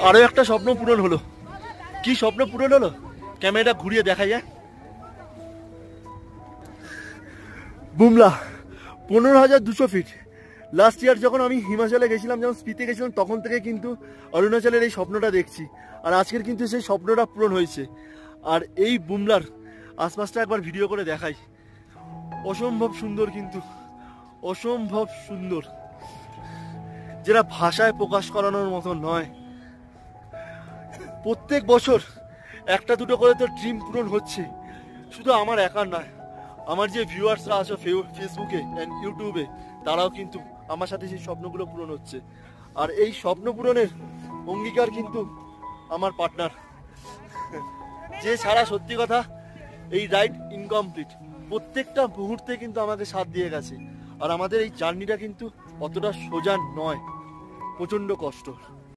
আরো একটা স্বপ্ন পূরণ হলো। কি স্বপ্ন পূরণ হলো? ক্যামেরাটা ঘুরিয়ে দেখা যায়। বুমলা 15,200 ফিট। লাস্ট ইয়ার যখন আমি হিমাচলে গেছিলাম, যখন স্পিতে গেছিলাম, তখন থেকে কিন্তু অরুণাচলের এই স্বপ্নটা দেখছি। আর আজকের কিন্তু সেই স্বপ্নটা পূরণ হয়েছে। আর এই বুমলার আশপাশটা একবার ভিডিও করে দেখাই। অসম্ভব সুন্দর, কিন্তু অসম্ভব সুন্দর, যেটা ভাষায় প্রকাশ করানোর মতো নয়। প্রত্যেক বছর একটা দুটো করে তো ড্রিম পূরণ হচ্ছে। শুধু আমার একার নয়, আমার যে ভিউয়ার্সরা আছে ফেসবুকে অ্যান্ড ইউটিউবে, তারাও কিন্তু আমার সাথে সেই স্বপ্নগুলো পূরণ হচ্ছে। আর এই স্বপ্ন পূরণের অঙ্গীকার কিন্তু আমার পার্টনার, যে ছাড়া সত্যি কথা এই রাইড ইনকমপ্লিট। প্রত্যেকটা মুহূর্তে কিন্তু আমাকে সাথ দিয়ে গেছে। আর আমাদের এই জার্নিটা কিন্তু অতটা সোজা নয়, প্রচণ্ড কষ্ট।